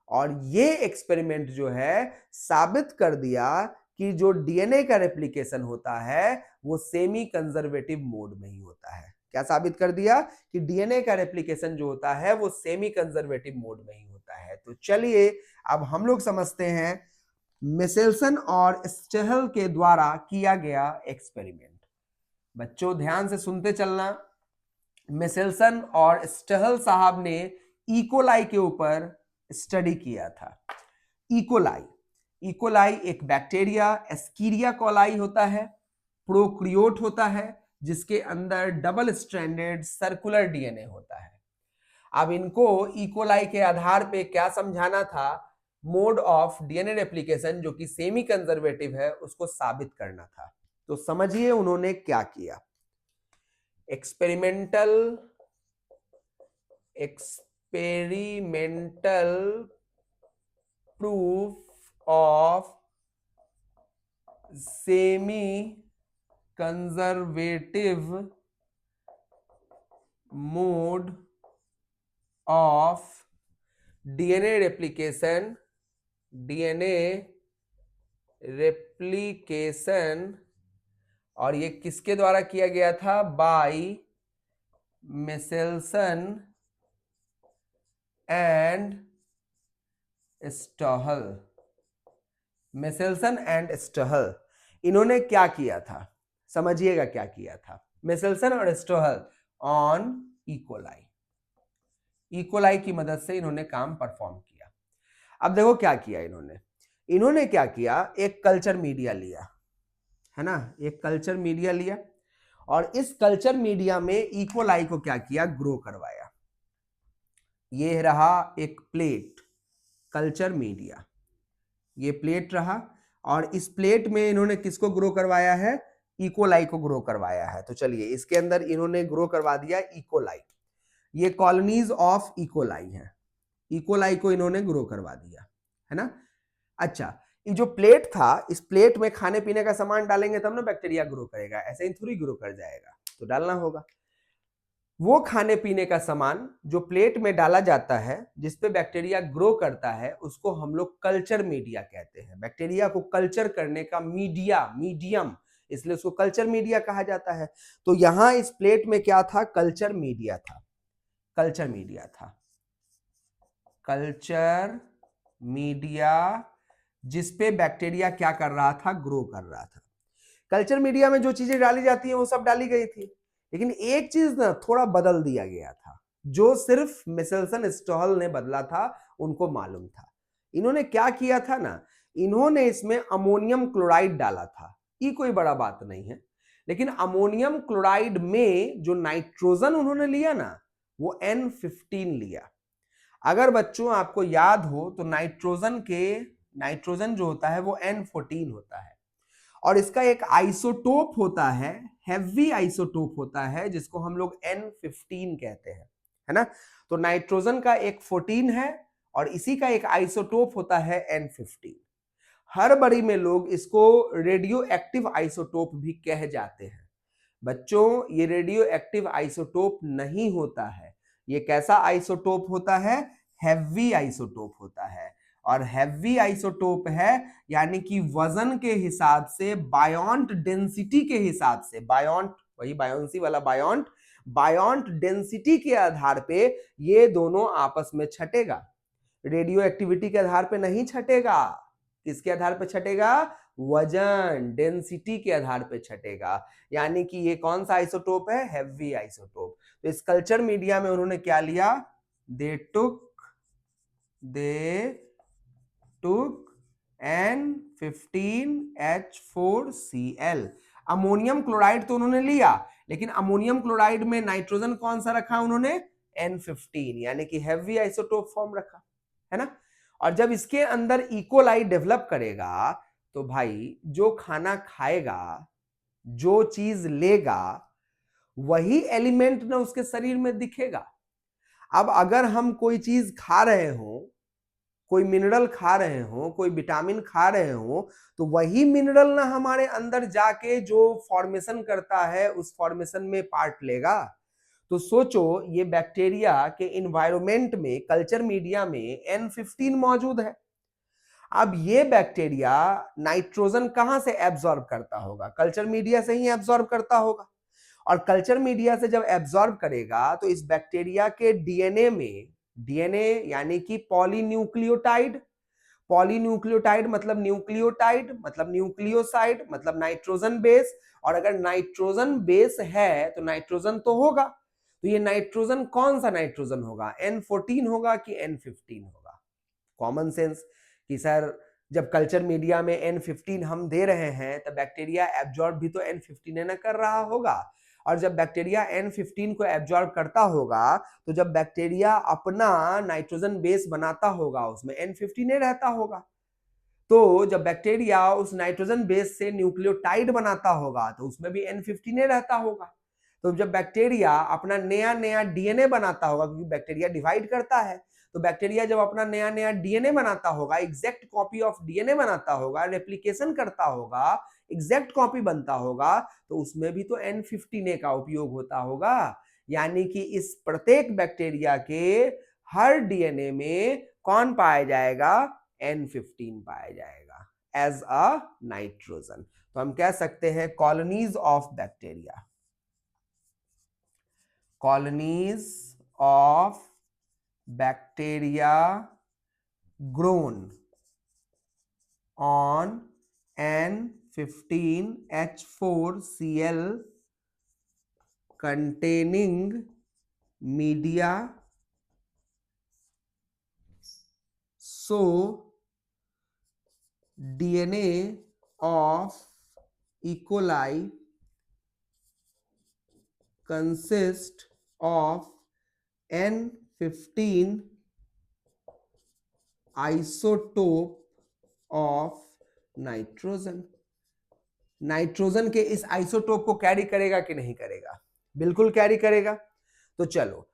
और ये एक्सपेरिमेंट जो है साबित कर दिया कि जो डीएनए का रेप्लिकेशन होता है वो सेमी कंजर्वेटिव मोड में ही होता है। क्या साबित कर दिया कि डीएनए का रेप्लिकेशन जो होता है वो सेमी कंजर्वेटिव मोड में ही होता है। तो चलिए अब हम लोग समझते हैं मेसेल्सन और स्टेहल के द्वारा किया गया एक्सपेरिमेंट। बच्चों ध्यान से सुनते चलना। मेसेल्सन और स्टेहल साहब ने इकोलाई के ऊपर स्टडी किया था। इकोलाई एक बैक्टीरिया एस्कीरिया कोलाई होता है, प्रोक्रियोट होता है, जिसके अंदर डबल स्ट्रैंडेड सर्कुलर डीएनए होता है। अब इनको इकोलाई के आधार पे क्या समझाना था, मोड ऑफ डीएनए रेप्लिकेशन जो कि सेमी कंजर्वेटिव है उसको साबित करना था। तो समझिए उन्होंने क्या किया। Experimental proof of semi conservative mode of DNA replication और ये किसके द्वारा किया गया था, by Meselson and Stahl. Meselson and Stahl इन्होंने क्या किया था, समझिएगा क्या किया था। मेसेल्सन और स्टॉहल ऑन इकोलाई की मदद से इन्होंने काम परफॉर्म किया। अब देखो क्या किया इन्होंने क्या किया, एक कल्चर मीडिया लिया, है ना, एक कल्चर मीडिया लिया और इस कल्चर मीडिया में इकोलाई को क्या किया, ग्रो करवाया। ये रहा एक प्लेट, कल्चर मीडिया, ये प्लेट रहा और इस प्लेट में इन्होंने किसको ग्रो करवाया है, इकोलाई को ग्रो करवाया है। तो चलिए इसके अंदर इन्होंने ग्रो करवा दिया इकोलाई, ये कॉलोनीज ऑफ इकोलाई है, इकोलाई को इन्होंने ग्रो करवा दिया, है ना। अच्छा, ये जो प्लेट था, इस प्लेट में खाने पीने का सामान डालेंगे तब ना बैक्टीरिया ग्रो करेगा, ऐसे ही थोड़ी ग्रो कर जाएगा, तो डालना होगा। वो खाने पीने का सामान जो प्लेट में डाला जाता है जिसपे बैक्टीरिया ग्रो करता है उसको हम लोग कल्चर मीडिया कहते हैं। बैक्टीरिया को कल्चर करने का मीडियम, इसलिए उसको कल्चर मीडिया कहा जाता है। तो यहां इस प्लेट में क्या था? कल्चर मीडिया था। कल्चर मीडिया जिसपे बैक्टीरिया क्या कर रहा था? ग्रो कर रहा था। कल्चर मीडिया में जो चीजें डाली जाती हैं वो सब डाली गई थी, लेकिन एक चीज ना थोड़ा बदल दिया गया था, जो सिर्फ मिसेल्सन स्टॉल ने बदला था, उनको मालूम था। इन्होंने क्या किया था ना, इन्होंने इसमें अमोनियम क्लोराइड डाला था। ये कोई बड़ा बात नहीं है, लेकिन अमोनियम क्लोराइड में जो नाइट्रोजन उन्होंने लिया ना, वो N15 लिया। अगर बच्चों आपको याद हो तो नाइट्रोजन जो होता है वो N14 होता है, और इसका एक आइसोटोप होता है, हेवी आइसोटोप होता है, जिसको हम लोग N15 कहते हैं, है ना। तो नाइट्रोजन का एक 14 है और इसी का एक आइसोटोप होता है N15। हर बड़ी में लोग इसको रेडियो एक्टिव आइसोटोप भी कह जाते हैं। बच्चों, ये रेडियो एक्टिव आइसोटोप नहीं होता है। ये कैसा आइसोटोप होता है? हैवी आइसोटोप होता है। और हैवी आइसोटोप है यानी कि वजन के हिसाब से, बायोन्ट डेंसिटी के हिसाब से, बायोन्ट वही बायोन्सी वाला बायोन्ट डेंसिटी के आधार पे ये दोनों आपस में छटेगा। रेडियो एक्टिविटी के आधार पे नहीं छटेगा। किसके आधार पे छटेगा? वजन डेंसिटी के आधार पे छटेगा। यानी कि ये कौन सा आइसोटोप है? Heavy isotope. तो इस कल्चर मीडिया में उन्होंने क्या लिया? दे टुक N15H4Cl। अमोनियम क्लोराइड तो उन्होंने लिया, लेकिन अमोनियम क्लोराइड में नाइट्रोजन कौन सा रखा उन्होंने? N15, यानी कि हैवी आइसोटोप फॉर्म रखा, है ना। और जब इसके अंदर इकोलाई डेवलप करेगा तो भाई जो खाना खाएगा, जो चीज लेगा, वही एलिमेंट ना उसके शरीर में दिखेगा। अब अगर हम कोई चीज खा रहे हो, कोई मिनरल खा रहे हो, कोई विटामिन खा रहे हो, तो वही मिनरल ना हमारे अंदर जाके जो फॉर्मेशन करता है उस फॉर्मेशन में पार्ट लेगा। तो सोचो, ये बैक्टीरिया के इन्वायरमेंट में, कल्चर मीडिया में N15 मौजूद है। अब ये बैक्टीरिया नाइट्रोजन कहां से एब्जॉर्ब करता होगा? कल्चर मीडिया से ही एब्जॉर्ब करता होगा। और कल्चर मीडिया से जब एब्जॉर्ब करेगा तो इस बैक्टीरिया के डीएनए में, डीएनए यानी कि पॉलीन्यूक्लियोटाइड, पॉलीन्यूक्लियोटाइड मतलब न्यूक्लियोटाइड मतलब न्यूक्लियोसाइड मतलब नाइट्रोजन बेस, और अगर नाइट्रोजन बेस है तो नाइट्रोजन तो होगा। तो ये नाइट्रोजन कौन सा नाइट्रोजन होगा? N14 होगा कि N15 होगा? कॉमन सेंस कि सर जब कल्चर मीडिया में N15 हम दे रहे हैं तो बैक्टीरिया एब्जॉर्ब भी तो N15 न कर रहा होगा। और जब बैक्टीरिया N15 को एब्जॉर्ब करता होगा तो जब बैक्टीरिया अपना नाइट्रोजन बेस बनाता होगा उसमें N15 रहता होगा। तो जब बैक्टीरिया उस नाइट्रोजन बेस से न्यूक्लियोटाइड बनाता होगा तो उसमें भी N15 रहता होगा। तो जब बैक्टीरिया अपना नया नया डीएनए बनाता होगा, क्योंकि बैक्टीरिया डिवाइड करता है, तो बैक्टीरिया जब अपना नया नया डीएनए बनाता होगा, एग्जैक्ट कॉपी ऑफ डीएनए बनाता होगा, रेप्लिकेशन करता होगा, एग्जैक्ट कॉपी बनता होगा, तो उसमें भी तो N15 का उपयोग होता होगा। यानी कि इस प्रत्येक बैक्टीरिया के हर डीएनए में कौन पाया जाएगा? N15 पाया जाएगा एज अ नाइट्रोजन। तो हम कह सकते हैं colonies of bacteria, colonies of bacteria grown on N15H4Cl containing media so DNA of E. coli consist of N15 isotope of nitrogen. Nitrogen के इस आइसोटोप को कैरी करेगा कि नहीं करेगा? बिल्कुल कैरी करेगा। तो चलो,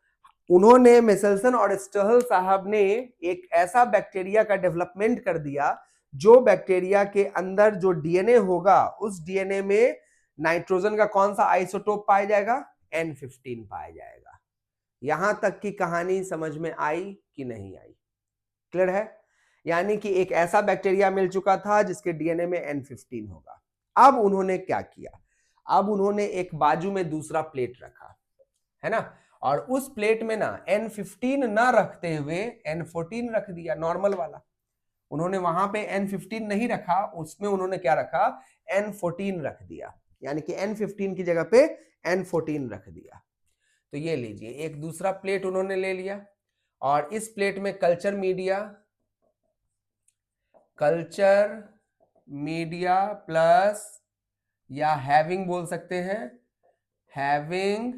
उन्होंने मेसेल्सन और स्टहल साहब ने एक ऐसा बैक्टीरिया का डेवलपमेंट कर दिया जो बैक्टीरिया के अंदर जो डीएनए होगा उस डीएनए में नाइट्रोजन का कौन सा आइसोटोप पाया जाएगा? N15 पाया जाएगा। यहां तक की कहानी समझ में आई कि नहीं आई? क्लियर है? यानी कि एक ऐसा बैक्टीरिया मिल चुका था जिसके डीएनए में N15 होगा। अब उन्होंने क्या किया? अब उन्होंने एक बाजू में दूसरा प्लेट रखा, है ना, और उस प्लेट में ना N15 ना रखते हुए N14 रख दिया, नॉर्मल वाला। उन्होंने वहां पे N15 नहीं रखा, उसमें उन्होंने क्या रखा? N14 रख दिया, यानी कि N15 की जगह पे N14 रख दिया। तो ये लीजिए, एक दूसरा प्लेट उन्होंने ले लिया और इस प्लेट में कल्चर मीडिया प्लस, या हैविंग बोल सकते हैं, हैविंग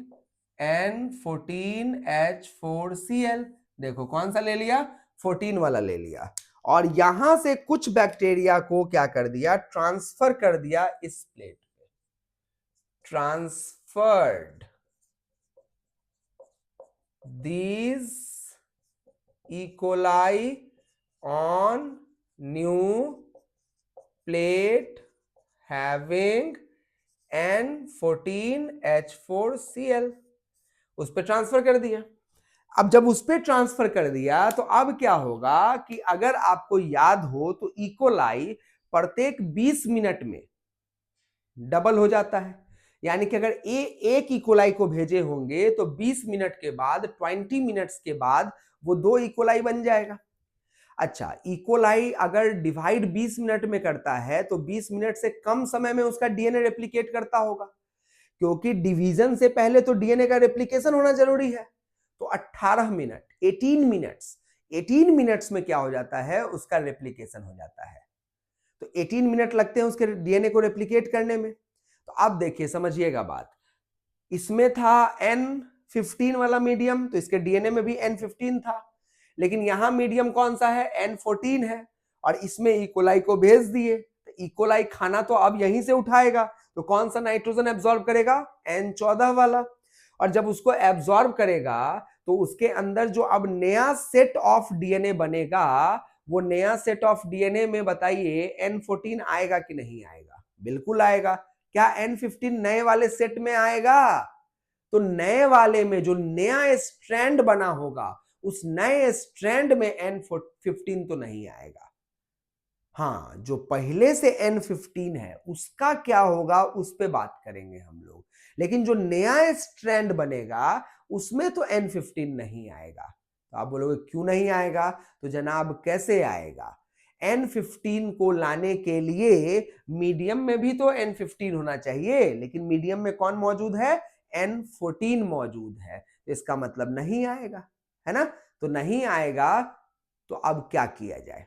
N14H4Cl। देखो कौन सा ले लिया? 14 वाला ले लिया, और यहां से कुछ बैक्टीरिया को क्या कर दिया? ट्रांसफर कर दिया इस प्लेट पे। Transferred these E. coli on new plate having N14H4Cl, उस पर ट्रांसफर कर दिया। अब जब उस पर ट्रांसफर कर दिया तो अब क्या होगा कि अगर आपको याद हो तो इकोलाई प्रत्येक 20 मिनट में डबल हो जाता है, यानी कि अगर एक इकोलाई को भेजे होंगे तो 20 मिनट के बाद, 20 मिनट्स के बाद वो 2 इकोलाई बन जाएगा। अच्छा, इकोलाई अगर डिवाइड 20 मिनट में करता है तो 20 मिनट से कम समय में उसका डीएनए रेप्लिकेट करता होगा, क्योंकि डिवीजन से पहले तो डीएनए का रेप्लिकेशन होना जरूरी है। तो 18 मिनट, 18 मिनट्स में क्या हो जाता है? उसका रेप्लिकेशन हो जाता है। तो 18 मिनट लगते हैं उसके डीएनए को रेप्लिकेट करने में। तो अब देखिए, समझिएगा बात, इसमें था N15 वाला मीडियम, तो इसके डीएनए में भी N15 था, लेकिन यहां मीडियम कौन सा है? N14 है, और इसमें इकोलाई को भेज दिए। तो इकोलाई खाना तो अब यहीं से उठाएगा, तो कौन सा नाइट्रोजन एब्जॉर्ब करेगा? N14 वाला। और जब उसको एब्जॉर्ब करेगा तो उसके अंदर जो अब नया सेट ऑफ डीएनए बनेगा, वो नया सेट ऑफ डीएनए में बताइए N14 आएगा कि नहीं आएगा? बिल्कुल आएगा। क्या N15 नए वाले सेट में आएगा? तो नए वाले में जो नया स्ट्रैंड बना होगा, उस नए स्ट्रैंड में N15 तो नहीं आएगा। हाँ, जो पहले से N15 है उसका क्या होगा, उस पे बात करेंगे हम लोग। लेकिन जो नया स्ट्रैंड बनेगा उसमें तो N15 नहीं आएगा। तो आप बोलोगे क्यों नहीं आएगा? तो जनाब कैसे आएगा? N15 को लाने के लिए मीडियम में भी तो N15 होना चाहिए, लेकिन मीडियम में कौन मौजूद है? N14 मौजूद है। तो इसका मतलब नहीं आएगा, है ना? तो नहीं आएगा, तो अब क्या किया जाए?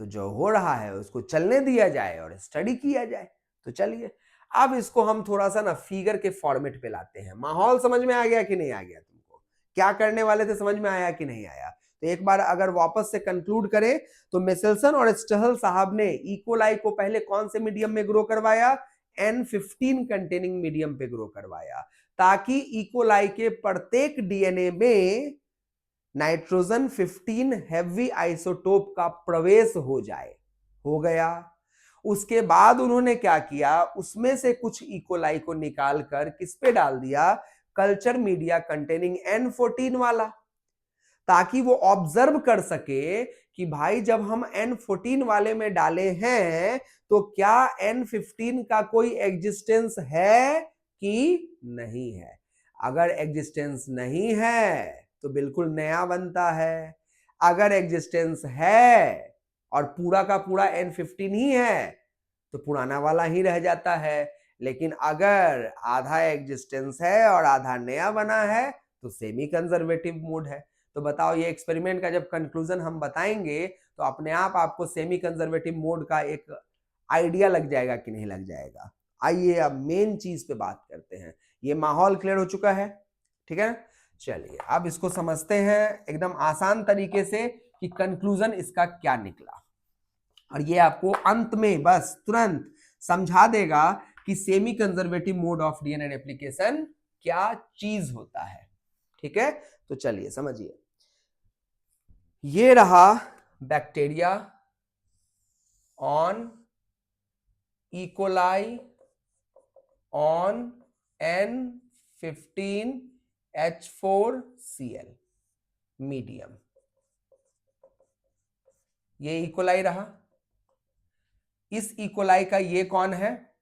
तो जो हो रहा है उसको चलने दिया जाए और स्टडी किया जाए। तो चलिए, अब इसको हम थोड़ा सा ना फिगर के फॉर्मेट पे लाते हैं। माहौल समझ में आ गया कि नहीं आ गया? तुमको क्या करने वाले थे, समझ में आया कि नहीं आया? तो एक बार अगर वापस से कंक्लूड करें तो मेसेल्सन और स्टहल साहब ने इकोलाई को पहले कौन से मीडियम में ग्रो करवाया? N15 कंटेनिंग मीडियम पे ग्रो करवाया, ताकि इकोलाई के प्रत्येक डीएनए में नाइट्रोजन 15 हेवी आइसोटोप का प्रवेश हो जाए। हो गया। उसके बाद उन्होंने क्या किया? उसमें से कुछ इकोलाई को निकालकर किस पे डाल दिया? कल्चर मीडिया कंटेनिंग N14 वाला, ताकि वो ऑब्जर्व कर सके कि भाई जब हम N14 वाले में डाले हैं तो क्या N15 का कोई एग्जिस्टेंस है कि नहीं है। अगर एग्जिस्टेंस नहीं है तो बिल्कुल नया बनता है, अगर एग्जिस्टेंस है और पूरा का पूरा N15 ही है तो पुराना वाला ही रह जाता है। लेकिन अगर आधा एग्जिस्टेंस है और आधा नया बना है तो सेमी कंजर्वेटिव मोड है। तो बताओ, ये एक्सपेरिमेंट का जब कंक्लूजन हम बताएंगे तो अपने आप आपको सेमी कंजर्वेटिव मोड का एक आइडिया लग जाएगा कि नहीं लग जाएगा? आइए अब मेन चीज पे बात करते हैं। ये माहौल क्लियर हो चुका है, ठीक है ना? चलिए अब इसको समझते हैं एकदम आसान तरीके से कि कंक्लूजन इसका क्या निकला, और ये आपको अंत में बस तुरंत समझा देगा कि semi conservative mode of DNA replication क्या चीज होता है। ठीक है, तो चलिए समझिए। ये रहा bacteria on E coli on N15 H4Cl medium, ये इकोलाई रहा। इस इकोलाई का ये कौन है,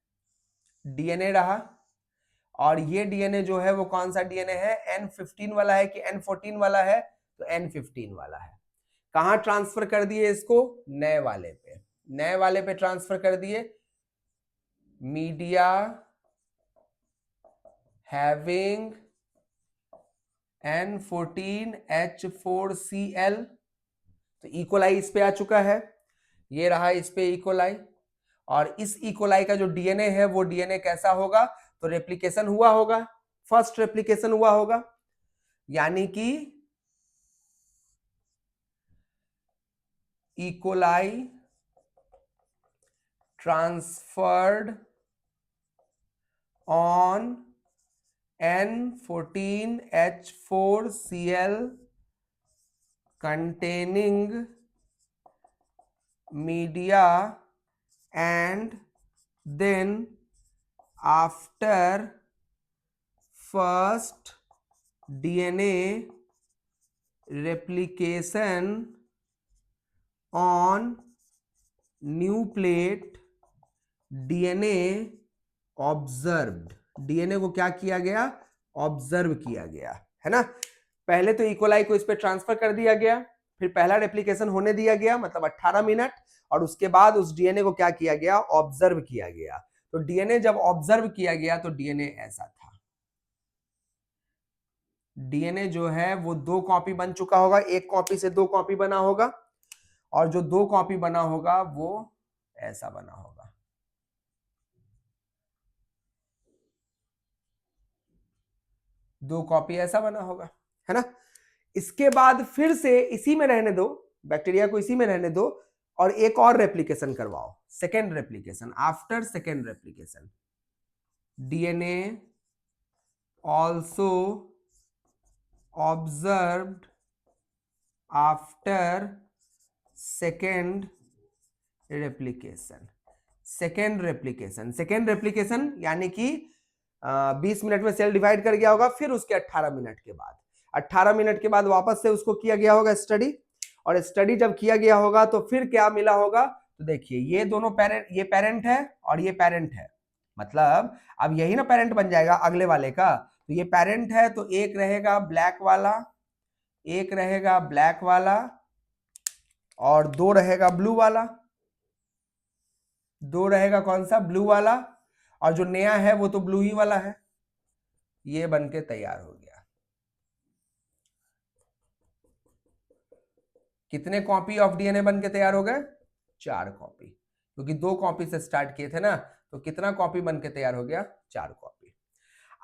डीएनए रहा, और ये डीएनए जो है वो कौन सा डीएनए है, N15 वाला है कि N14 वाला है, तो N15 वाला है। कहां ट्रांसफर कर दिए इसको, नए वाले पे, नए वाले पे ट्रांसफर कर दिए, मीडिया हैविंग N14H4Cl, तो इकोलाई इस पे आ चुका है, ये रहा इस पे इकोलाई, और इस इकोलाई का जो डीएनए है वो डीएनए कैसा होगा, तो रेप्लिकेशन हुआ होगा, फर्स्ट रेप्लिकेशन हुआ होगा, यानी कि E coli transferred on N14H4Cl containing media, and then after first DNA replication on new plate, DNA observed, DNA को क्या किया गया, ऑब्जर्व किया गया, है ना। पहले तो इकोलाई को इस पे ट्रांसफर कर दिया गया, फिर पहला रेप्लिकेशन होने दिया गया, मतलब 18 मिनट, और उसके बाद उस डीएनए को क्या किया गया, ऑब्जर्व किया गया। तो डीएनए जब ऑब्जर्व किया गया तो डीएनए ऐसा था, डीएनए जो है वो 2 कॉपी बन चुका होगा, एक कॉपी से 2 कॉपी बना होगा, और जो 2 कॉपी बना होगा वो ऐसा बना होगा, दो कॉपी ऐसा बना होगा, है ना। इसके बाद फिर से इसी में रहने दो, बैक्टीरिया को इसी में रहने दो, और एक और रेप्लिकेशन करवाओ, second replication, after second replication DNA also observed after second replication, second replication, second replication यानी कि 20 मिनट में सेल डिवाइड कर गया होगा, फिर उसके 18 मिनट के बाद, 18 मिनट के बाद वापस से उसको किया गया होगा स्टडी, और स्टडी जब किया गया होगा तो फिर क्या मिला होगा, तो देखिए ये दोनों पेरेंट, ये पेरेंट है और ये पेरेंट है, मतलब अब यही ना पेरेंट बन जाएगा अगले वाले का, तो ये पेरेंट है तो एक रहेगा ब्लैक वाला, एक रहेगा ब्लैक वाला, और 2 रहेगा ब्लू वाला, 2 रहेगा कौन सा, ब्लू वाला, और जो नया है वो तो ब्लू ही वाला है। ये बनके तैयार हो गया। कितने कॉपी ऑफ डीएनए बनके तैयार हो गए, 4 कॉपी, क्योंकि 2 कॉपी से स्टार्ट किए थे ना, तो कितना कॉपी बनके तैयार हो गया, 4 कॉपी।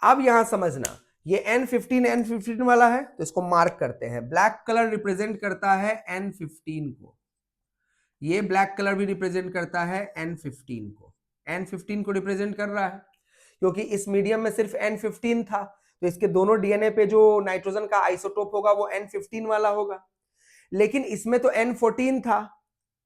अब यहां समझना, ये N15 वाला है तो इसको मार्क करते हैं, ब्लैक कलर रिप्रेजेंट करता है N15 को, ये ब्लैक कलर भी रिप्रेजेंट करता है N15 को, N15 को रिप्रेजेंट कर रहा है, क्योंकि इस मीडियम में सिर्फ N15 था, तो इसके दोनों डीएनए पे जो नाइट्रोजन का आइसोटोप होगा वो N15 वाला होगा, लेकिन इसमें तो N14 था,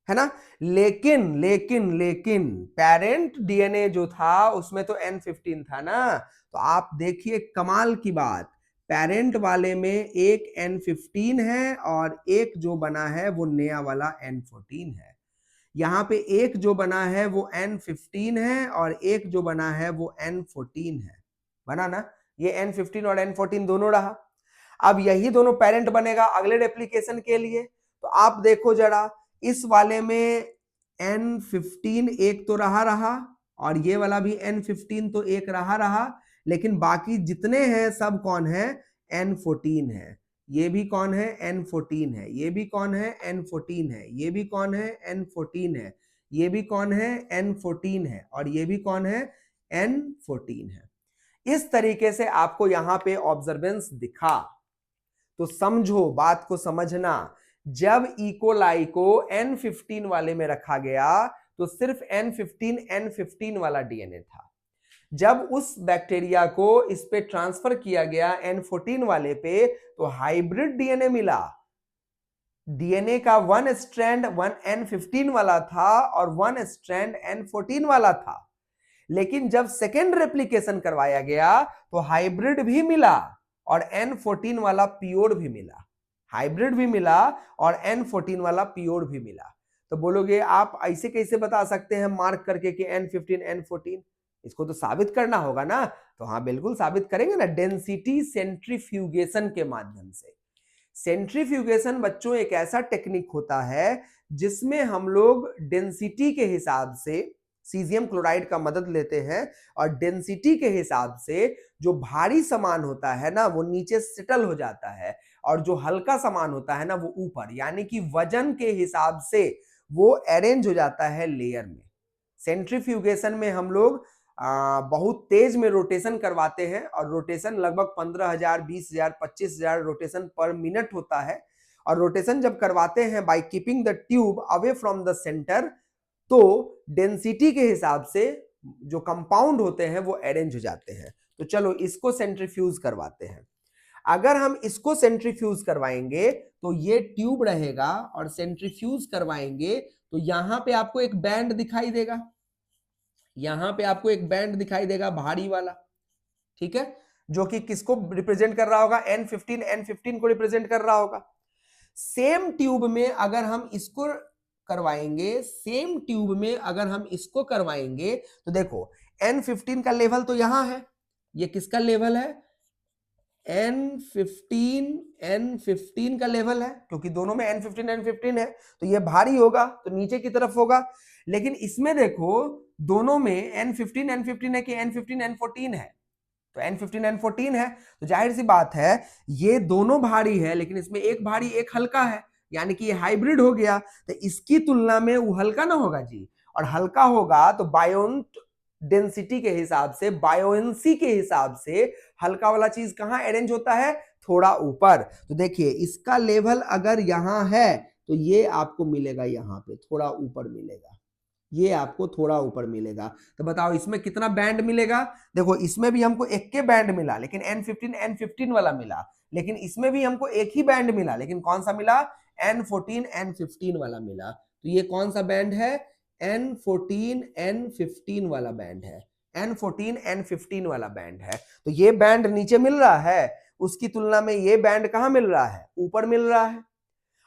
है ना। लेकिन लेकिन लेकिन पेरेंट डीएनए जो था उसमें तो N15 था ना, तो आप देखिए कमाल की बात, पेरेंट वाले में एक N15 है और एक जो बना है वो नया वाला N14 है, यहाँ पे एक जो बना है वो N15 है और एक जो बना है वो N14 है, बना ना, ये N15 और N14 दोनों रहा। अब यही दोनों पेरेंट बनेगा अगले रेप्लिकेशन के लिए, तो आप देखो जरा, इस वाले में N15 एक तो रहा, और ये वाला भी N15 तो एक रहा, लेकिन बाकी जितने हैं सब कौन है, N14 है, ये भी कौन है, N14 है, ये भी कौन है, N14 है, ये भी कौन है, N14 है, ये भी कौन है, N14 है, और ये भी कौन है, N14 है। इस तरीके से आपको यहां पे ऑब्जर्वेंस दिखा, तो समझो बात को समझना, जब इकोलाई को N15 वाले में रखा गया तो सिर्फ N15 वाला डीएनए था, जब उस बैक्टीरिया को इस पे ट्रांसफर किया गया N14 वाले पे तो हाइब्रिड डीएनए मिला, डीएनए का 1 स्ट्रैंड N15 वाला था और 1 स्ट्रैंड N14 वाला था, लेकिन जब सेकेंड रेप्लिकेशन करवाया गया तो हाइब्रिड भी मिला, और N14 वाला प्योर भी मिला, हाइब्रिड भी मिला और N14 वाला प्योर भी मिला। तो बोलोगे आप ऐसे कैसे बता सकते हैं मार्क करके कि N15 N14? इसको तो साबित करना होगा ना। तो हाँ बिल्कुल साबित करेंगे ना, डेंसिटी सेंट्रीफ्यूगेशन के माध्यम से। सेंट्रीफ्यूगेशन बच्चों एक ऐसा टेक्निक होता है जिसमें हम लोग डेंसिटी के हिसाब से सीजियम क्लोराइड का मदद लेते हैं और डेंसिटी के हिसाब से जो भारी सामान होता है ना वो नीचे सेटल हो जाता है और जो हल्का सामान होता है ना वो ऊपर, यानी कि वजन के हिसाब से वो अरेंज हो जाता है लेयर में। सेंट्रीफ्यूगेशन में हम लोग बहुत तेज में रोटेशन करवाते हैं और रोटेशन लगभग 15,000, 20,000, 25,000 रोटेशन पर मिनट होता है। और रोटेशन जब करवाते हैं by keeping the tube away from the centre, तो डेंसिटी के हिसाब से जो कंपाउंड होते हैं वो अरेंज हो जाते हैं। तो चलो इसको सेंट्रीफ्यूज करवाते हैं। अगर हम इसको सेंट्रीफ्यूज करवाएंगे तो ये ट्यूब रहेगा और सेंट्रीफ्यूज करवाएंगे तो यहां पे आपको एक बैंड दिखाई देगा, यहां पे आपको एक बैंड दिखाई देगा भारी वाला, ठीक है, जो कि किसको रिप्रेजेंट कर रहा होगा? N15 को रिप्रेजेंट कर रहा होगा। सेम ट्यूब में अगर हम इसको करवाएंगे, सेम ट्यूब में अगर हम इसको करवाएंगे तो देखो N15 का लेवल तो यहां है, ये किसका लेवल है? N15 का लेवल है, क्योंकि दोनों में N15 है तो ये भारी होगा तो नीचे की तरफ होगा। लेकिन इसमें देखो दोनों में N15 है कि N14 है, तो N14 है, तो जाहिर सी बात है ये दोनों भारी है लेकिन इसमें एक भारी एक हल्का है, यानी कि ये हाइब्रिड हो गया। तो इसकी तुलना में वो हल्का ना होगा जी, और हल्का होगा तो बायोन्ट डेंसिटी के हिसाब से, बायोएंसी के हिसाब से हल्का वाला चीज कहां अरेंज होता है? थोड़ा ऊपर। तो देखिए इसका लेवल अगर यहां है तो ये आपको मिलेगा यहां पे थोड़ा ऊपर मिलेगा, ये आपको थोड़ा ऊपर मिलेगा। तो बताओ इसमें कितना बैंड मिलेगा? देखो इसमें भी हमको एक के बैंड मिला लेकिन N15 वाला मिला, लेकिन इसमें भी हमको एक ही बैंड मिला लेकिन कौन सा मिला? N15 वाला मिला। तो ये कौन सा बैंड है? N15 वाला बैंड है, N15 वाला बैंड है। तो ये बैंड नीचे मिल रहा है, उसकी तुलना में ये बैंड कहां मिल रहा है? ऊपर मिल रहा है।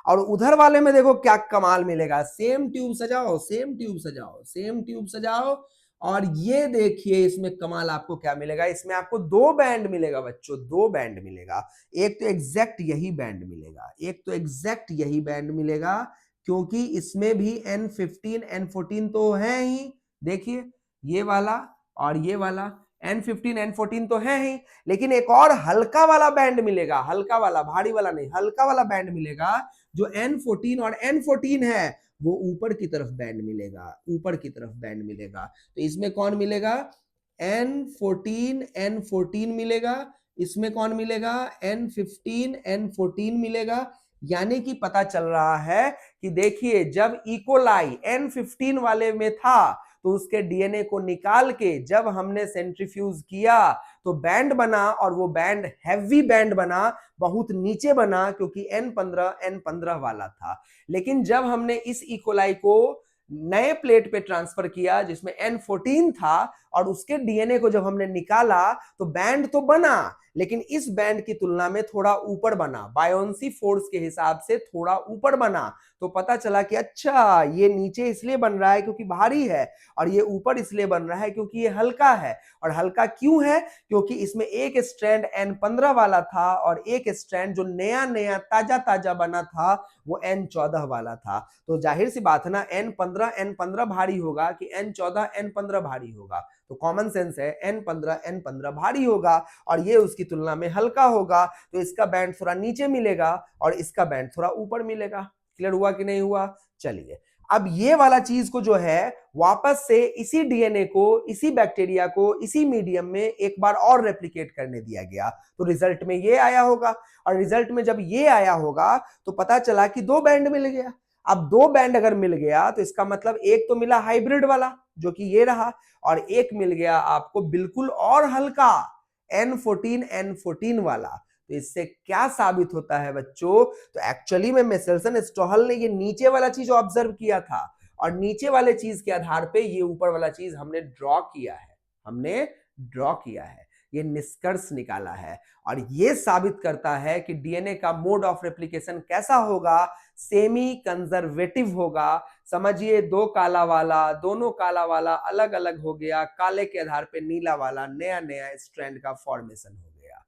और उधर वाले में देखो क्या कमाल मिलेगा, सेम ट्यूब सजाओ, सेम ट्यूब सजाओ, सेम ट्यूब सजाओ, और ये देखिए इसमें कमाल आपको क्या मिलेगा? इसमें आपको दो बैंड मिलेगा बच्चों, दो बैंड मिलेगा। एक तो एग्जैक्ट यही बैंड मिलेगा, एक तो एग्जैक्ट यही बैंड मिलेगा, क्योंकि इसमें भी N14 तो है ही। देखिए ये वाला और ये वाला N14 तो है ही, लेकिन एक और हल्का वाला बैंड मिलेगा, हल्का वाला, भारी वाला नहीं, हल्का वाला बैंड मिलेगा जो N14 और N14 है वो ऊपर की तरफ बैंड मिलेगा, ऊपर की तरफ बैंड मिलेगा। तो इसमें कौन मिलेगा? N14 मिलेगा, इसमें कौन मिलेगा? N14 मिलेगा। यानी कि पता चल रहा है कि देखिए जब इकोलाई N15 वाले में था तो उसके डीएनए को निकाल के जब हमने सेंट्रीफ्यूज किया तो बैंड बना, और वो बैंड हैवी बैंड बना, बहुत नीचे बना, क्योंकि N15 वाला था। लेकिन जब हमने इस इकोलाई को नए प्लेट पे ट्रांसफर किया जिसमें N14 था और उसके डीएनए को जब हमने निकाला तो बैंड तो बना, लेकिन इस बैंड की तुलना में थोड़ा ऊपर बना, बायोन्सी फोर्स के हिसाब से थोड़ा ऊपर बना। तो पता चला कि अच्छा ये नीचे इसलिए बन रहा है क्योंकि भारी है, और ये ऊपर इसलिए बन रहा है क्योंकि ये हल्का है। और हल्का क्यों है? क्योंकि इसमें एक स्ट्रैंड N15 वाला था और एक स्ट्रैंड जो नया नया ताजा ताजा बना था वो N14 वाला था। तो जाहिर सी बात है ना, N15 भारी होगा कि N14 भारी होगा? तो कॉमन सेंस है N15 भारी होगा और ये उसकी तुलना में हल्का होगा, तो इसका बैंड थोड़ा नीचे मिलेगा और इसका बैंड थोड़ा ऊपर मिलेगा। क्लियर हुआ कि नहीं हुआ? चलिए अब ये वाला चीज को जो है वापस से इसी डीएनए को, इसी बैक्टीरिया को, इसी मीडियम में एक बार और रेप्लिकेट करने दिया गया, तो रिजल्ट में ये आया होगा। और रिजल्ट में जब ये आया होगा तो पता चला कि दो बैंड मिल गया। अब दो बैंड अगर मिल गया तो इसका मतलब एक तो मिला हाइब्रिड वाला जो कि ये रहा, और एक मिल गया आपको बिल्कुल और हल्का N14 वाला। तो इससे क्या साबित होता है बच्चों? तो एक्चुअली में मिचेल्सन स्टोहल ने ये नीचे वाला चीज ऑब्जर्व किया था और नीचे वाले चीज के आधार पे ये ऊपर वाला चीज हमने ड्रॉ किया है, हमने ड्रॉ किया है। ये निष्कर्ष निकाला है और ये साबित करता है कि डीएनए का मोड ऑफ रेप्लिकेशन कैसा होगा, सेमी कंजर्वेटिव होगा। समझिए, दो काला वाला, दोनों काला वाला अलग अलग हो गया, काले के आधार पे नीला वाला नया नया स्ट्रैंड का फॉर्मेशन हो गया।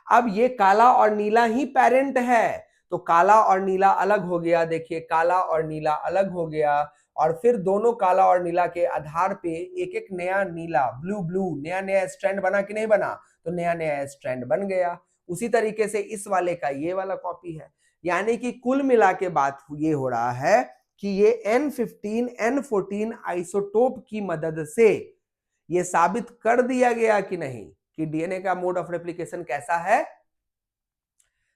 अब ये काला और नीला ही पेरेंट है, तो काला और नीला अलग हो गया। देखिए, काला और नीला अलग हो गया और फिर दोनों काला और नीला के आधार पे एक एक नया नीला, ब्लू ब्लू नया नया स्ट्रैंड बना कि नहीं बना, तो नया नया स्ट्रैंड बन गया। उसी तरीके से इस वाले का ये वाला कॉपी है। यानी कि कुल मिला के बात ये हो रहा है कि ये N15 N14 आइसोटोप की मदद से ये साबित कर दिया गया कि नहीं कि डीएनए का मोड ऑफ रेप्लिकेशन कैसा है,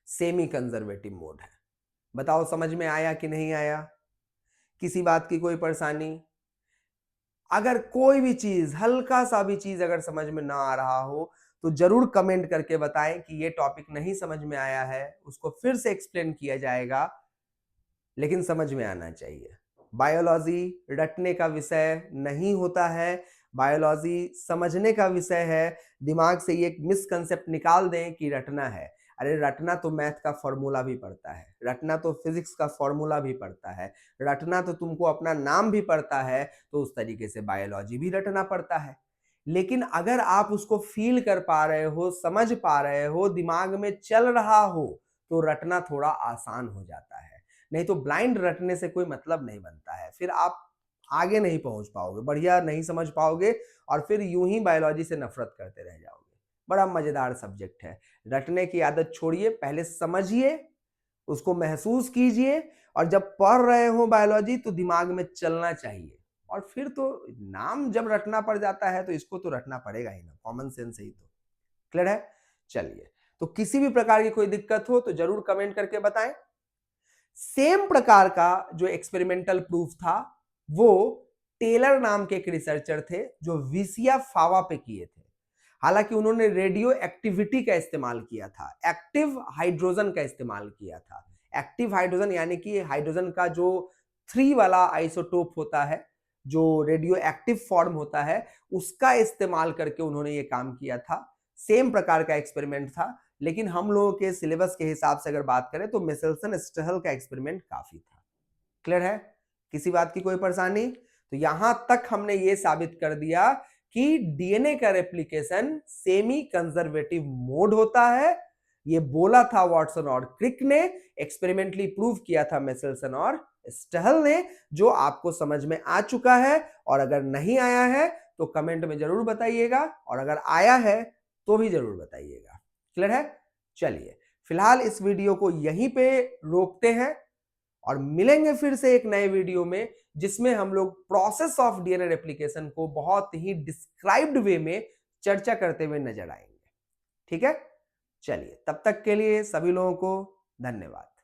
सेमी कंजर्वेटिव मोड है। बताओ समझ में आया कि नहीं आया? किसी बात की कोई परेशानी? अगर कोई भी चीज, हल्का सा भी चीज अगर समझ में ना आ रहा हो तो जरूर कमेंट करके बताएं कि ये टॉपिक नहीं समझ में आया है, उसको फिर से एक्सप्लेन किया जाएगा, लेकिन समझ में आना चाहिए। बायोलॉजी रटने का विषय नहीं होता है, बायोलॉजी समझने का विषय है। दिमाग से ये मिसकंसेप्ट निकाल दें कि रटना है। अरे रटना तो मैथ का फॉर्मूला भी पड़ता है, रटना तो फिजिक्स का फॉर्मूला भी पड़ता है, रटना तो तुमको अपना नाम भी पड़ता है, तो उस तरीके से बायोलॉजी भी रटना पड़ता है। लेकिन अगर आप उसको फील कर पा रहे हो, समझ पा रहे हो, दिमाग में चल रहा हो, तो रटना थोड़ा आसान हो जाता है। नहीं तो ब्लाइंड रटने से कोई मतलब नहीं बनता है, फिर आप आगे नहीं पहुंच पाओगे, बढ़िया नहीं समझ पाओगे और फिर यूं ही बायोलॉजी से नफरत करते रह जाओगे। बड़ा मजेदार सब्जेक्ट है। रटने की आदत छोड़िए, पहले समझिए, उसको महसूस कीजिए और जब पढ़ रहे हो बायोलॉजी तो दिमाग में चलना चाहिए और फिर तो नाम जब रटना पड़ जाता है तो इसको तो रटना पड़ेगा ही ना, कॉमन सेंस ही तो। क्लियर है? चलिए, तो किसी भी प्रकार की कोई दिक्कत हो तो जरूर कमेंट करके बताएं। सेम प्रकार का जो एक्सपेरिमेंटल प्रूफ था वो टेलर नाम के एक रिसर्चर थे जो विसिया फावा पे किए थे। हालांकि उन्होंने रेडियो एक्टिविटी का इस्तेमाल किया था, एक्टिव हाइड्रोजन का इस्तेमाल किया था। एक्टिव हाइड्रोजन यानी कि हाइड्रोजन का जो 3 वाला आइसोटोप होता है, जो रेडियो एक्टिव फॉर्म होता है, उसका इस्तेमाल करके उन्होंने ये काम किया था। सेम प्रकार का एक्सपेरिमेंट था, लेकिन हम लोगों के सिलेबस के हिसाब से अगर बात करें तो मिचेल्सन स्टेहल का एक्सपेरिमेंट काफी था। क्लियर है? किसी बात की कोई परेशानी? तो यहां तक हमने ये साबित कर दिया कि डीएनए का रेप्लिकेशन सेमी कंजर्वेटिव मोड होता है। ये बोला था वाटसन और क्रिक ने, एक्सपेरिमेंटली प्रूव किया था मिचेल्सन और स्टेहल ने, जो आपको समझ में आ चुका है। और अगर नहीं आया है तो कमेंट में जरूर बताइएगा और अगर आया है तो भी जरूर बताइएगा। क्लियर है? चलिए, फिलहाल इस वीडियो को यहीं पे रोकते हैं और मिलेंगे फिर से एक नए वीडियो में जिसमें हम लोग प्रोसेस ऑफ डीएनए रेप्लिकेशन को बहुत ही डिस्क्राइब्ड वे में चर्चा करते हुए नजर आएंगे। ठीक है? चलिए, तब तक के लिए सभी लोगों को धन्यवाद।